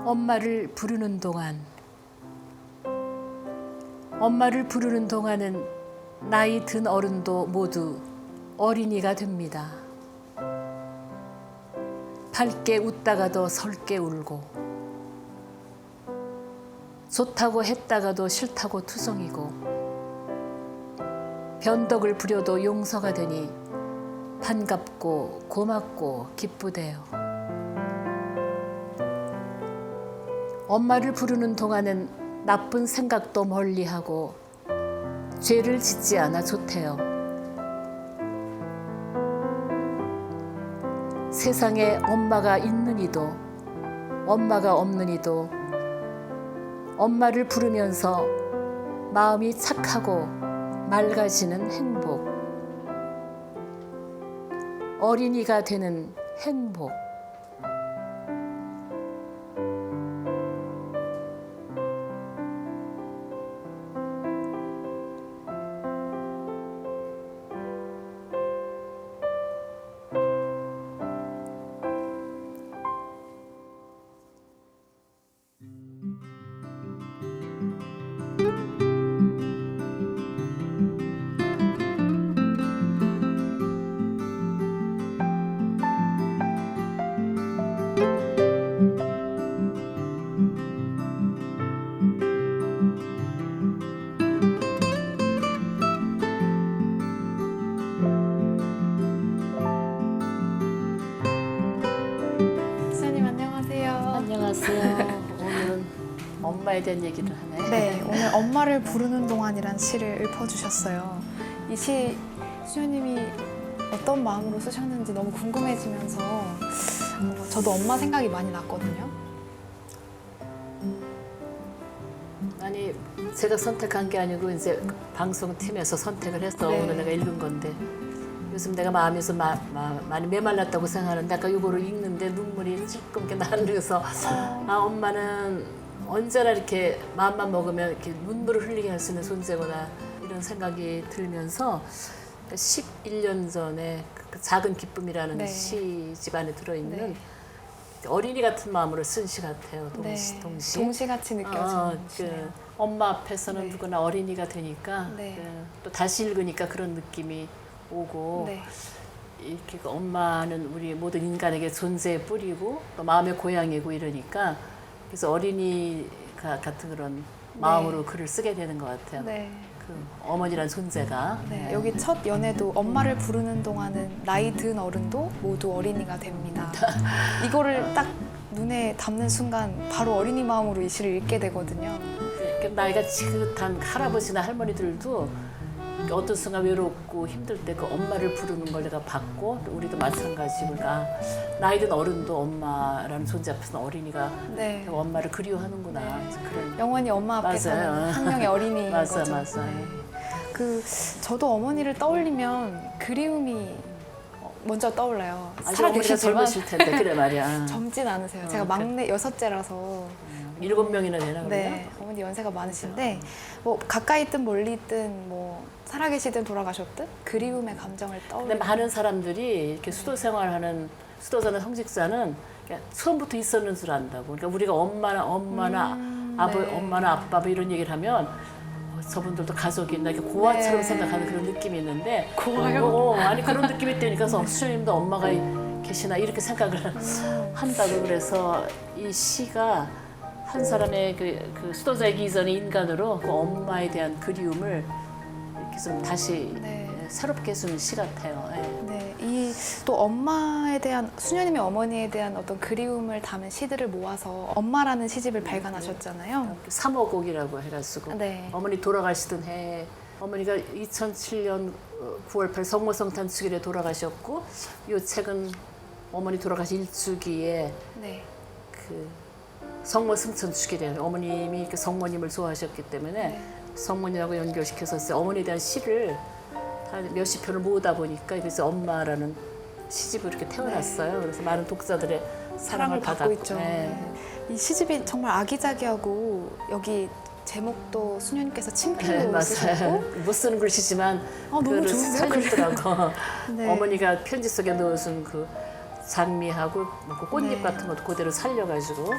엄마를 부르는 동안 엄마를 부르는 동안은 나이 든 어른도 모두 어린이가 됩니다. 밝게 웃다가도 설게 울고 좋다고 했다가도 싫다고 투성이고 변덕을 부려도 용서가 되니 반갑고 고맙고 기쁘대요. 엄마를 부르는 동안은 나쁜 생각도 멀리하고 죄를 짓지 않아 좋대요. 세상에 엄마가 있는 이도 엄마가 없는 이도 엄마를 부르면서 마음이 착하고 맑아지는 행복, 어린이가 되는 행복. 수녀님 안녕하세요. 안녕하세요. 오늘은 엄마에 대한 얘기를 하네. 네, 오늘 엄마를 부르는 동안이란 시를 읊어주셨어요. 이 시 수녀님이 어떤 마음으로 쓰셨는지 너무 궁금해지면서 저도 엄마 생각이 많이 났거든요. 아니 제가 선택한 게 아니고 이제 방송팀에서 선택을 해서 네. 오늘 내가 읽은 건데 요즘 내가 마음이 좀 많이 메말랐다고 생각하는데 아까 이거를 읽는데 눈물이 찔끔 이렇게 나는 그래서 아 엄마는 언제나 이렇게 마음만 먹으면 이렇게 눈물을 흘리게 할 수 있는 존재구나 이런 생각이 들면서 11년 전에 그 작은 기쁨이라는 네. 시집 안에 들어있는 네. 어린이 같은 마음으로 쓴 시 같아요. 네, 동시. 동시같이 느껴지는 시네요. 그 엄마 앞에서는 네. 누구나 어린이가 되니까 네. 또 다시 읽으니까 그런 느낌이 오고 네, 이렇게 그 엄마는 우리 모든 인간에게 존재의 뿌리고 또 마음의 고향이고 이러니까 그래서 어린이가 같은 그런 마음으로 글을 쓰게 되는 것 같아요. 네. 그 어머니란 존재가 네, 여기 첫 연애도 엄마를 부르는 동안은 나이 든 어른도 모두 어린이가 됩니다. 이거를 딱 눈에 담는 순간 바로 어린이 마음으로 이 시를 읽게 되거든요. 이렇게 나이가 지긋한 할아버지나 할머니들도 어떤 순간 외롭고 힘들 때 그 엄마를 부르는 걸 내가 봤고 또 우리도 마찬가지고 나이 든 어른도 엄마라는 존재 앞에서는 어린이가 네. 엄마를 그리워하는구나 그래서 그런 영원히 엄마 앞에서는 맞아요. 한 명의 어린이인 맞아, 거죠. 맞아. 네. 저도 어머니를 떠올리면 그리움이 먼저 떠올라요. 아직 어머니가 살아계시지만 젊으실 텐데 그래 말이야. 젊진 않으세요. 제가 그래. 막내 여섯째라서 7명이나 되나 그래요? 네, 어머니 연세가 많으신데 뭐 가까이 있든 멀리 있든 뭐 살아계시든 돌아가셨든 그리움의 감정을 근데 떠올리는 많은 사람들이 이렇게 수도 생활하는 수도사는 성직자는 그냥 처음부터 있었는 줄 안다고. 그러니까 우리가 엄마나 네. 엄마나 아빠 뭐 이런 얘기를 하면 저분들도 가족이 있나 이렇게 고아처럼 네. 생각하는 그런 느낌이 있는데 고아요? 아니 그런 느낌이 되니까 수녀님도 엄마가 계시나 이렇게 생각을 한다고. 그래서 이 시가 한 사람의 그 수도자이기 이전의 인간으로 그 엄마에 대한 그리움을 이렇게 좀 다시 네. 새롭게 해주는 시 같아요. 예. 네, 이 또 엄마에 대한 수녀님의 어머니에 대한 어떤 그리움을 담은 시들을 모아서 엄마라는 시집을 발간하셨잖아요. 3호곡이라고 해가지고 네. 어머니 돌아가시던 해 어머니가 2007년 9월 8일 성모성탄 축일에 돌아가셨고 이 책은 어머니 돌아가신 일주기에 네. 그 성모 승천 축일에 어머님이 그 성모님을 좋아하셨기 때문에 네. 성모님하고 연결시켜서 이제 어머니에 대한 시를 한 몇십 편을 모으다 보니까 그래서 엄마라는 시집을 이렇게 태어났어요. 그래서 많은 독자들의 사랑을 받고 받았고. 있죠. 네. 네. 이 시집이 정말 아기자기하고 여기 제목도 수녀님께서 친필로 네, 맞아요. 쓰셨고 못 쓰는 글씨지만 너무 그거를 좋은데요? 살리더라고. 네. 어머니가 편지 속에 넣어준 그 장미하고 그 꽃잎 네. 같은 것도 그대로 살려가지고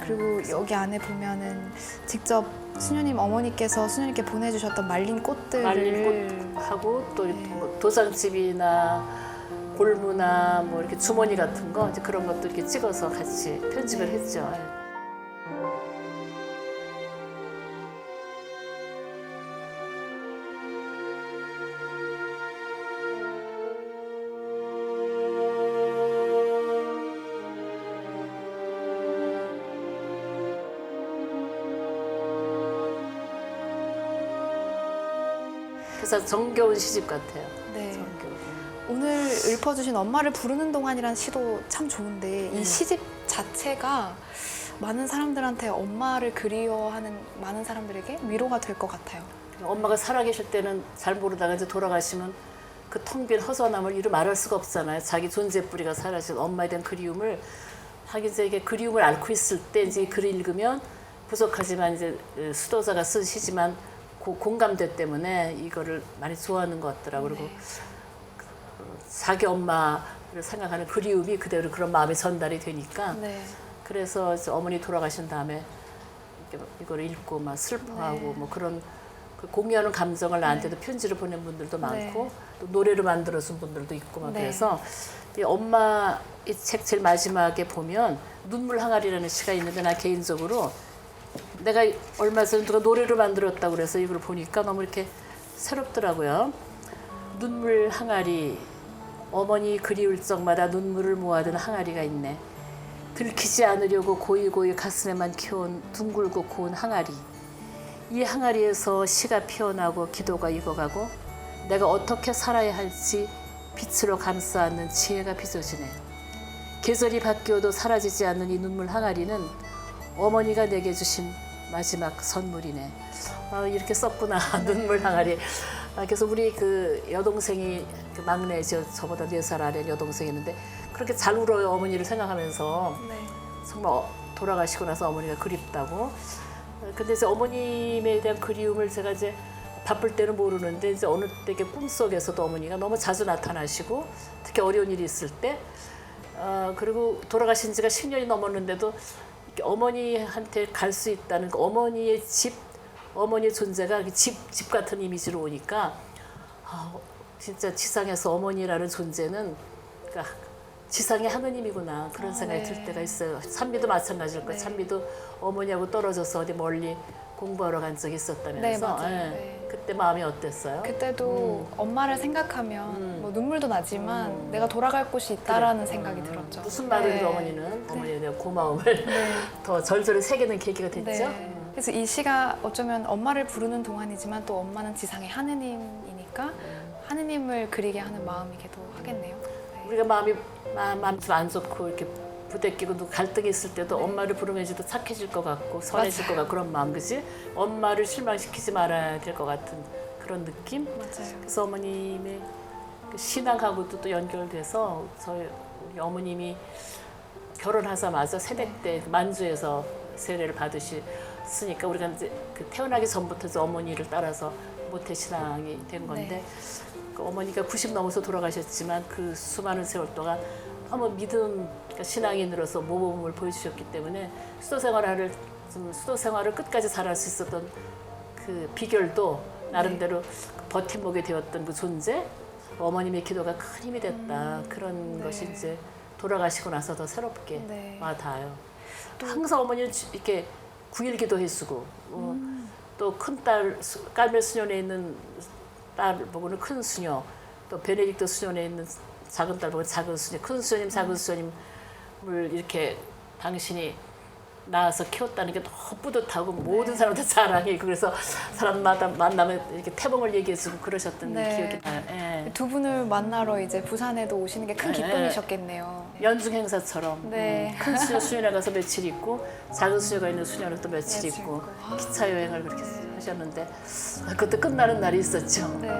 그리고 여기 안에 보면은 직접 수녀님 어머니께서 수녀님께 보내주셨던 말린 꽃들을 말린 꽃하고 또 이렇게 네. 뭐 도장집이나 골무나 뭐 이렇게 주머니 같은 거 이제 그런 것도 이렇게 찍어서 같이 편집을 네. 했죠. 그래서 정겨운 시집 같아요. 네. 정겨운. 오늘 읊어주신 엄마를 부르는 동안이라는 시도 참 좋은데 이 시집 자체가 많은 사람들한테 엄마를 그리워하는 많은 사람들에게 위로가 될 것 같아요. 엄마가 살아계실 때는 잘 모르다가 이제 돌아가시면 그 텅 빈 허전함을 이루 말할 수가 없잖아요. 자기 존재 뿌리가 사라진 엄마에 대한 그리움을 하긴 이제 이게 그리움을 앓고 있을 때 이제 이 글을 읽으면 부족하지만 이제 수도자가 쓴 시지만 그 공감대 때문에 이거를 많이 좋아하는 것 같더라고요. 그리고 자기 엄마를 생각하는 그리움이 그대로 그런 마음에 전달이 되니까 네. 그래서 이제 어머니 돌아가신 다음에 이걸 읽고 막 슬퍼하고 네. 뭐 그런 그 공유하는 감정을 나한테도 편지를 보낸 분들도 많고 네. 또 노래로 만들어준 분들도 있고 막 네. 그래서 이 엄마 이 책 제일 마지막에 보면 눈물 항아리라는 시가 있는데 나 개인적으로 내가 얼마 전에 누가 노래로 만들었다고 그래서 이걸 보니까 너무 이렇게 새롭더라고요. 눈물 항아리 어머니 그리울 적마다 눈물을 모아둔 항아리가 있네. 들키지 않으려고 고이고이 가슴에만 키운 둥글고 고운 항아리. 이 항아리에서 시가 피어나고 기도가 익어가고 내가 어떻게 살아야 할지 빛으로 감싸 안는 지혜가 빚어지네. 계절이 바뀌어도 사라지지 않는 이 눈물 항아리는 어머니가 내게 주신 마지막 선물이네. 아, 이렇게 썼구나. 눈물 항아리. 그래서 우리 그 여동생이 그 막내 저보다 4살 아래 여동생이 있는데 그렇게 잘 울어요. 어머니를 생각하면서. 네. 정말 돌아가시고 나서 어머니가 그립다고. 근데 이제 어머님에 대한 그리움을 제가 이제 바쁠 때는 모르는데 이제 어느 때 꿈속에서도 어머니가 너무 자주 나타나시고 특히 어려운 일이 있을 때 그리고 돌아가신 지가 10년이 넘었는데도 어머니한테 갈 수 있다는 그 어머니의 집, 어머니의 존재가 집 같은 이미지로 오니까 진짜 지상에서 어머니라는 존재는 그러니까 지상의 하느님이구나 그런 생각이 네. 들 때가 있어요. 찬미도 마찬가지일 거예요. 네. 찬미도 어머니하고 떨어져서 어디 멀리 공부하러 간 적이 있었다면서 네, 맞아요. 예. 네. 그때 마음이 어땠어요? 그때도 엄마를 생각하면 뭐 눈물도 나지만 내가 돌아갈 곳이 있다라는 생각이 들었죠. 무슨 말을 네. 해도 어머니는 어머니에 대한 고마움을 더 절절히 새기는 계기가 됐죠. 네. 그래서 이 시가 어쩌면 엄마를 부르는 동안이지만 또 엄마는 지상의 하느님이니까 하느님을 그리게 하는 마음이기도 하겠네요. 네. 우리가 마음이 좀 안 좋고 이렇게 부대끼고 또 갈등이 있을 때도 엄마를 부르면 이제 또 착해질 것 같고 선해질 것 같고 그런 마음 그지? 엄마를 실망시키지 말아야 될 것 같은 그런 느낌? 맞아요. 그래서 어머님의 그 신앙하고도 또 연결돼서 저희 우리 어머님이 결혼하자마자 새댁 때 만주에서 세례를 받으셨으니까 우리가 이제 그 태어나기 전부터 이제 어머니를 따라서 모태 신앙이 된 건데 그 어머니가 90 넘어서 돌아가셨지만 그 수많은 세월 동안 너무 믿음, 그러니까 신앙인으로서 모범을 보여주셨기 때문에 수도 생활을 끝까지 잘할 수 있었던 그 비결도 나름대로 버팀목이 되었던 그 존재, 어머님의 기도가 큰 힘이 됐다. 그런 것이 이제 돌아가시고 나서 더 새롭게 와닿아요. 항상 어머니는 이렇게 9일 기도해주고 또 큰딸 깔멜 수녀에 있는 딸 보고는 큰 수녀, 또 베네딕토 수녀에 있는 작은 딸 보고 작은 수녀, 큰 수녀님, 작은 수녀님을 이렇게 당신이 낳아서 키웠다는 게 너무 뿌듯하고 모든 사람들 자랑이고 그래서 사람마다 만나면 이렇게 태봉을 얘기해주고 그러셨던 기억이 나요. 예. 두 분을 만나러 이제 부산에도 오시는 게 큰 기쁨이셨겠네요. 연중 행사처럼 네. 큰 수녀 수녀네 가서 며칠 있고 작은 수녀가 있는 수녀는 또 며칠 며칠 있고 있고. 기차 여행을 그렇게 하셨는데 그것도 끝나는 날이 있었죠. 네.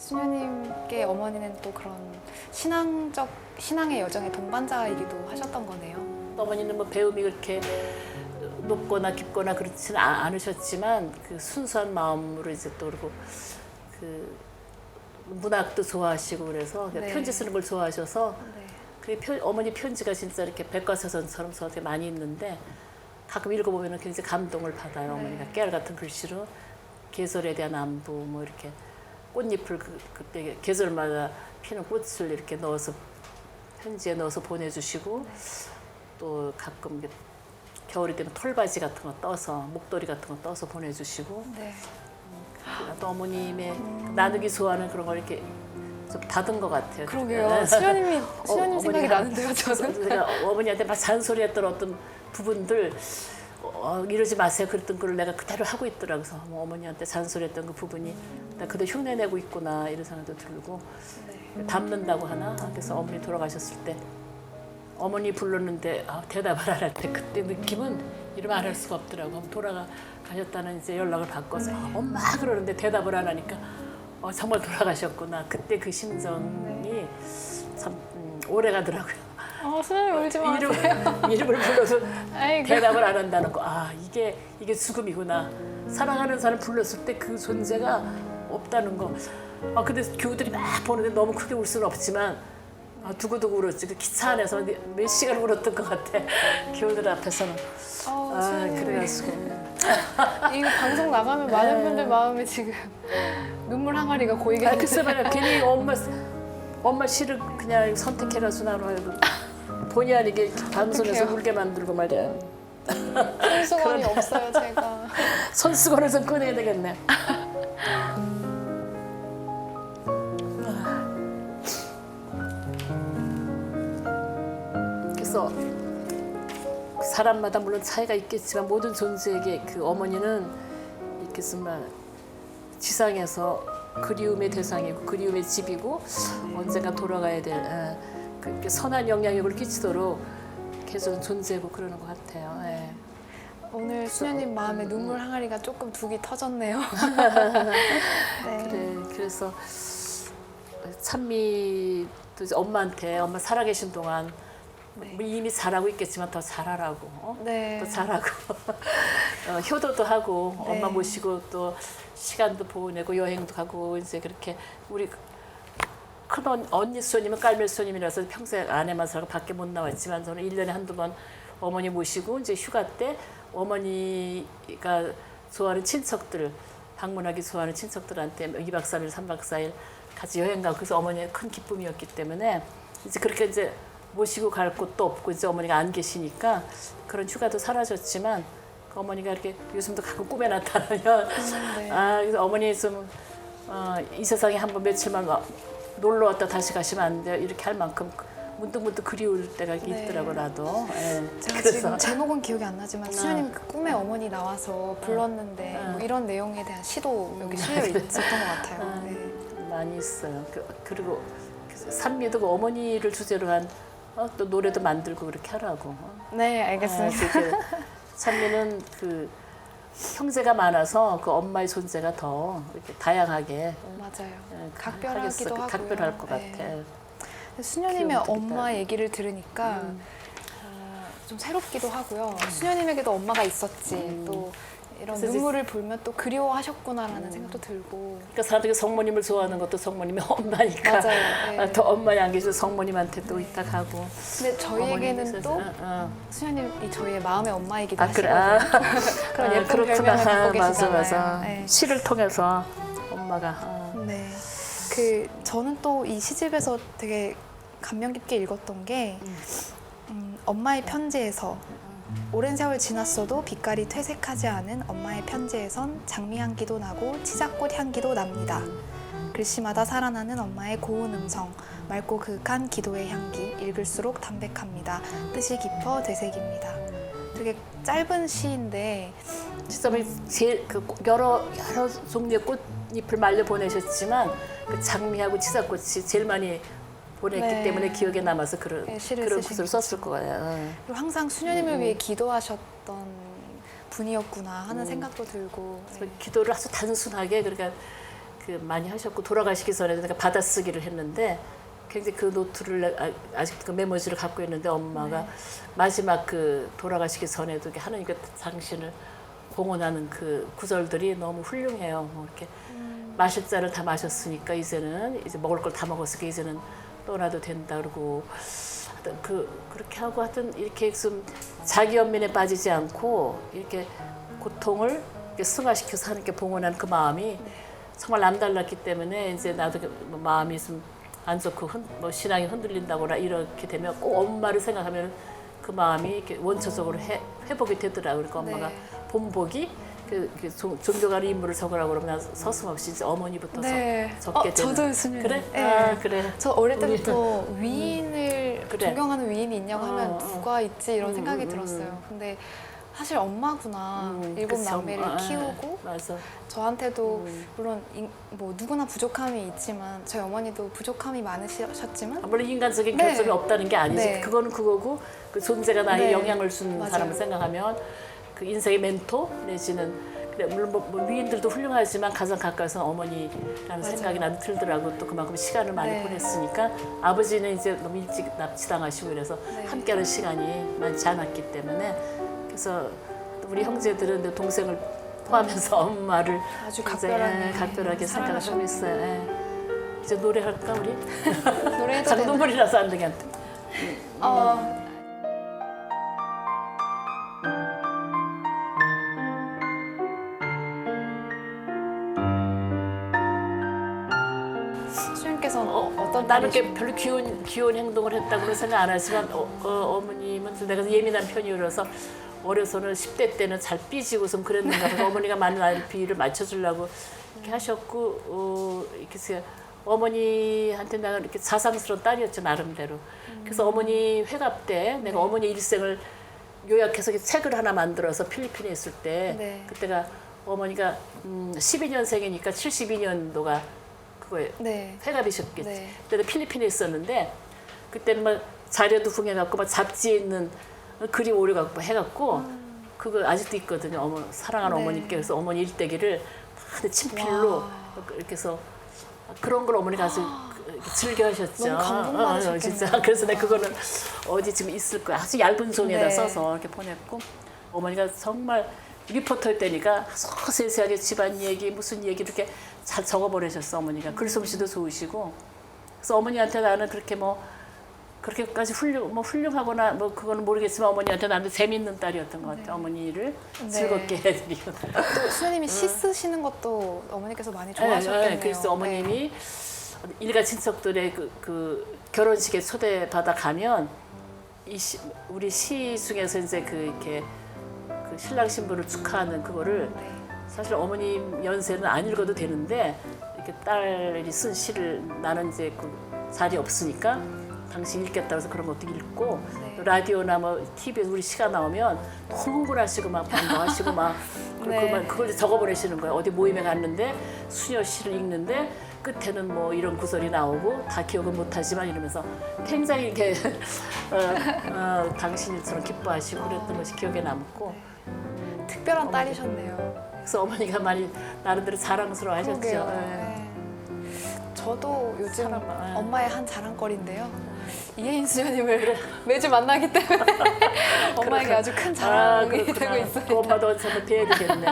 수녀님께 어머니는 또 그런 신앙의 여정의 동반자이기도 하셨던 거네요. 어머니는 뭐 배움이 그렇게 높거나 깊거나 그렇지는 않으셨지만 그 순수한 마음으로 이제 또 그리고 그 문학도 좋아하시고 그래서 네. 편지 쓰는 걸 좋아하셔서 네. 그 어머니 편지가 진짜 이렇게 백과사전처럼 저한테 많이 있는데 가끔 읽어보면 굉장히 감동을 받아요. 네. 어머니가 깨알 같은 글씨로 계절에 대한 안부 뭐 이렇게 꽃잎을 그때 계절마다 피는 꽃을 이렇게 넣어서 편지에 넣어서 보내주시고 또 가끔 이렇게 겨울이 되면 털바지 같은 거 떠서 목도리 같은 거 떠서 보내주시고 네. 또 어머님의 나누기 좋아하는 그런 걸 이렇게 좀 다른 것 같아요. 그러게요. 수녀님 생각이 어머니가- 나는데요, 저는. 제가 어머니한테 막 잔소리했던 어떤 부분들 이러지 마세요. 그랬던 걸 내가 그대로 하고 있더라고요. 그래서 어머니한테 잔소리했던 그 부분이 나 그대로 흉내내고 있구나 이런 생각도 들고 네. 닮는다고 하나? 그래서 어머니 돌아가셨을 때 어머니 불렀는데 대답을 안 할 때 그때 느낌은 이러면 안 할 수가 없더라고. 돌아가셨다는 이제 연락을 받고서 엄마 그러는데 대답을 안 하니까 정말 돌아가셨구나. 그때 그 심정이 참 오래 가더라고요. 수녀님 울지 마세요. 이름을 불러서 아이고. 대답을 안 한다는 거. 이게 죽음이구나. 사랑하는 사람 불렀을 때 그 존재가 없다는 거. 근데 교우들이 막 보는데 너무 크게 울 수는 없지만 두고두고 울었지. 그 기차 안에서 몇 시간 울었던 것 같아. 교우들 앞에서는. 수녀님. 그래가지고. 이 방송 나가면 많은 분들 마음에 지금 눈물 항아리가 고이게 글쎄 말이야. 괜히 엄마 시를 그냥 선택해가지고 나는 본의 아니게 방송에서 어떡해요? 울게 만들고 말이야. 손수건이 없어요, 제가. 손수건을 좀 꺼내야 되겠네. 그래서 사람마다 물론 차이가 있겠지만 모든 존재에게 그 어머니는 이렇게 정말 지상에서 그리움의 대상이고 그리움의 집이고 언젠가 돌아가야 될 그렇게 선한 영향력을 끼치도록 계속 존재고 그러는 것 같아요. 예. 오늘 수녀님 마음에 눈물 항아리가 조금 두 개 터졌네요. 네. 그래, 그래서 찬미도 이제 엄마한테 엄마 살아계신 동안 뭐 이미 잘하고 있겠지만 더 잘하라고 네. 더 잘하고 효도도 하고 네. 엄마 모시고 또 시간도 보내고 여행도 가고 이제 그렇게 우리 큰 언니 수녀님은 깔멜 수녀님이라서 평생 아내만 살고 밖에 못 나왔지만 저는 1년에 한두 번 어머니 모시고 이제 휴가 때 어머니가 좋아하는 친척들 방문하기 좋아하는 친척들한테 2박 3일, 3박 4일 같이 여행 가고 그래서 어머니의 큰 기쁨이었기 때문에 이제 그렇게 이제 모시고 갈 곳도 없고 이제 어머니가 안 계시니까 그런 휴가도 사라졌지만 그 어머니가 이렇게 요즘도 가끔 꿈에 나타나면 네. 그래서 어머니 좀 이 세상에 한번 며칠만 놀러 왔다 다시 가시면 안 돼요 이렇게 할 만큼 문득문득 그리울 때가 네. 있더라고 나도. 제가 지금 제목은 기억이 안 나지만 수녀님 그 꿈에 어머니 나와서 불렀는데 뭐 이런 내용에 대한 시도 여기 실려 있었던 것 같아요. 네. 많이 있어요. 그리고 산미도 그 어머니를 주제로 한 또 노래도 만들고 그렇게 하라고. 네, 알겠습니다. 산미는 그 형제가 많아서 그 엄마의 존재가 더 이렇게 다양하게 맞아요. 하겠어. 각별하기도 하고요. 각별할 것 네. 같아. 수녀님의 귀여운 엄마 뜻이다. 얘기를 들으니까 좀 새롭기도 하고요. 수녀님에게도 엄마가 있었지. 또 이런 그래서 눈물을 보면 또 그리워하셨구나라는 생각도 들고. 그러니까 사람들이 성모님을 좋아하는 것도 성모님의 엄마니까. 맞아요. 네. 더 엄마이 안 계셔서 성모님한테 또 이따 가고. 근데 저희에게는 어머님 또 있어서, 수녀님이 저희의 마음의 엄마이기도 그래. 하시거든요. 그런 예쁜 별명을 갖고 계시잖아요. 맞아. 네. 시를 통해서 엄마가. 네. 저는 또 이 시집에서 되게 감명 깊게 읽었던 게 엄마의 편지에서 오랜 세월 지났어도 빛깔이 퇴색하지 않은 엄마의 편지에선 장미 향기도 나고 치자꽃 향기도 납니다. 글씨마다 살아나는 엄마의 고운 음성, 맑고 그윽한 기도의 향기, 읽을수록 담백합니다. 뜻이 깊어 되새깁니다. 되게 짧은 시인데 진짜 제일 여러 종류의 꽃잎을 말려 보내셨지만 그 장미하고 치자꽃이 제일 많이 보냈기 네. 때문에 기억에 남아서 그런 시를 그런 쓰신 구슬을 썼을 거예요. 그리고 항상 수녀님을 위해 기도하셨던 분이었구나 하는 생각도 들고. 그래서 기도를 아주 단순하게 그러니까 그 많이 하셨고 돌아가시기 전에 내가 받아쓰기를 했는데 굉장히 그 노트를 아직도 그 메모지를 갖고 있는데 엄마가 마지막 그 돌아가시기 전에도 이렇게 하나님께 당신을 공헌하는 그 구절들이 너무 훌륭해요. 뭐 이렇게 마실 잔을 다 마셨으니까 이제는 이제 먹을 걸 다 먹었으니까 이제는 떠나도 된다 그러고 하여튼 그렇게 하고 하여튼 이렇게 좀 자기 연민에 빠지지 않고 이렇게 고통을 이렇게 승화시켜서 하나님께 봉헌하는 그 마음이 정말 남달랐기 때문에 이제 나도 뭐 마음이 좀 안 좋고 뭐 신앙이 흔들린다거나 이렇게 되면 꼭 엄마를 생각하면 그 마음이 이렇게 원초적으로 회복이 되더라고요. 그러니까 엄마가 네. 본보기 존경하는 인물을 적으라고 그러면 난 서슴없이 이제 어머니부터 네. 적게 되는. 저도 스님. 그래? 네. 아 그래. 저 어릴 때부터 위인을 그래. 존경하는 위인이 있냐고 하면 누가 있지 이런 생각이 음. 들었어요. 근데 사실 엄마구나. 일곱 그치, 남매를 키우고 맞아. 저한테도 물론 뭐 누구나 부족함이 있지만 저희 어머니도 부족함이 많으셨지만 물론 인간적인 네. 결점이 없다는 게 아니지. 네. 그거는 그거고 그 존재가 나에게 네. 영향을 준 맞아요. 사람을 생각하면 그 인생의 멘토 내지는 그래 물론 뭐 위인들도 훌륭하지만 가장 가까이서 어머니라는 맞아요. 생각이 나는 들더라고. 또 그만큼 시간을 많이 네. 보냈으니까 아버지는 이제 너무 일찍 납치당하시고 그래서 네. 함께하는 시간이 많지 않았기 때문에 그래서 우리 형제들은 내 동생을 포함해서 엄마를 아주 굉장히 각별하게 생각을 하고 있어요. 예. 이제 노래할까 우리? 노래도 장동물이라서 안 되겠다. 수님께서는 어떤 나는 딸이시- 이렇게 별로 귀여운 행동을 했다고는 생각 안 하지만 어머님은 좀 내가 예민한 편이라서 어려서는 10대 때는 잘 삐지고 좀 그랬는가 그래서 어머니가 많은 아이 비위를 맞춰주려고 이렇게 하셨고 이렇게 해서 어머니한테 내가 이렇게 자상스러운 딸이었죠 나름대로. 그래서 어머니 회갑 때 내가 어머니 일생을 요약해서 이렇게 책을 하나 만들어서 필리핀에 있을 때 네. 그때가 어머니가 12년생이니까 72년도가 그거예요. 네. 회갑이셨겠지. 네. 그때도 필리핀에 있었는데 그때는 막 자료도 궁해갖고 막 잡지에 있는 그림 오려갖고 해갖고 그거 아직도 있거든요. 사랑하는 네. 어머님께 그래서 어머니 일대기를 다 친필로 와. 이렇게 해서 그런 걸 어머니가 아주 이렇게 즐겨하셨죠. 너무 감동받으셨겠네요. 진짜. 그래서 내가 그거는 어디 지금 있을 거야. 아주 얇은 종이에다 네. 써서 이렇게 보냈고 어머니가 정말 리포터일 때니까 세세하게 집안 얘기 무슨 얘기 이렇게 잘 적어 보내셨어 어머니가. 글솜씨도 좋으시고 그래서 어머니한테 나는 그렇게 뭐 그렇게까지 훌륭하거나 뭐 그거는 모르겠지만 어머니한테 나는 재밌는 딸이었던 것 같아. 어머니를 네. 즐겁게 해드리고. 또 수녀님이 시 쓰시는 것도 어머니께서 많이 좋아하셨겠네요. 그래서 어머님이 일가 친척들의 그 결혼식에 초대받아 가면 우리 시 중에서 이제 이렇게 그 신랑 신부를 축하하는 그거를 네. 사실 어머님 연세는 안 읽어도 되는데 이렇게 딸이 쓴 시를 나는 이제 그 자리 없으니까 당신 읽겠다 그래서 그런 것도 읽고 네. 또 라디오나 뭐 TV에 우리 시가 나오면 너무 흥분하시고 막 반가워하시고 막 네. 그걸 이제 적어보내시는 거예요. 어디 모임에 갔는데 수녀 시를 읽는데 끝에는 뭐 이런 구절이 나오고 다 기억은 못하지만 이러면서 굉장히 이렇게 당신일처럼 기뻐하시고 그랬던 것이 기억에 남고 특별한 딸이셨네요. 그래서 어머니가 많이 나름대로 자랑스러워하셨죠. 그러게요. 예. 네. 저도 요즘 사랑, 엄마의 한 자랑거리인데요. 이혜인 수녀님을 매주 만나기 때문에 엄마에게 아주 큰 자랑이 그렇구나. 되고 있어요. 그 엄마도 한번 뵈야 되겠네.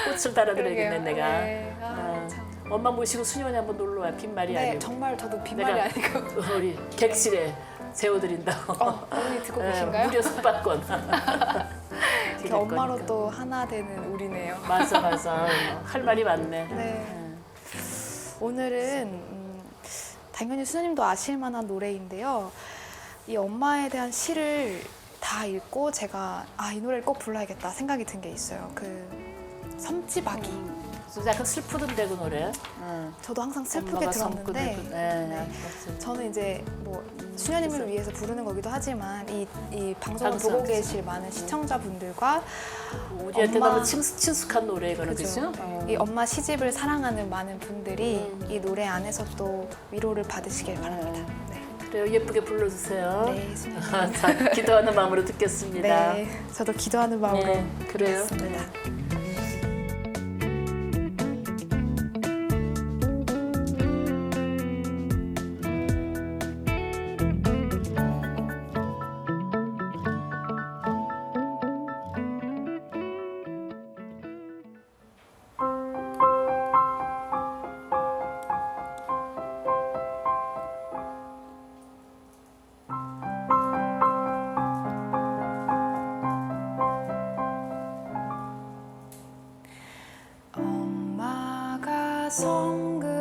꽃을 달아드려야겠네 그러게요. 내가. 네. 참. 엄마 모시고 수녀원에 한번 놀러 와. 빈말이 네, 아니고. 정말 저도 빈말이 내가 아니고. 우리 객실에 재워드린다고. 어머니 듣고 네, 계신가요? 무료 숙박권. 이렇게 엄마로 또 하나 되는 우리네요. 맞아. 할 말이 많네. 네. 오늘은 당연히 수녀님도 아실 만한 노래인데요. 이 엄마에 대한 시를 다 읽고 제가 이 노래를 꼭 불러야겠다 생각이 든 게 있어요. 그 섬지박이. 약간 슬프던데 그 노래. 저도 항상 슬프게 엄마가 들었는데 섬거든. 네. 저는 이제 뭐 수녀님을 위해서 부르는 거기도 하지만 이 방송을 방송. 보고 계실 많은 시청자분들과 우리한테 엄마- 너무 친숙한 노래 이거는 그죠? 이 엄마 시집을 사랑하는 많은 분들이 이 노래 안에서 또 위로를 받으시길 바랍니다. 네, 그래요. 예쁘게 불러주세요. 네 수녀님. 자, 기도하는 마음으로 듣겠습니다. 네, 저도 기도하는 마음으로 네, 그래요. 듣겠습니다. 섬그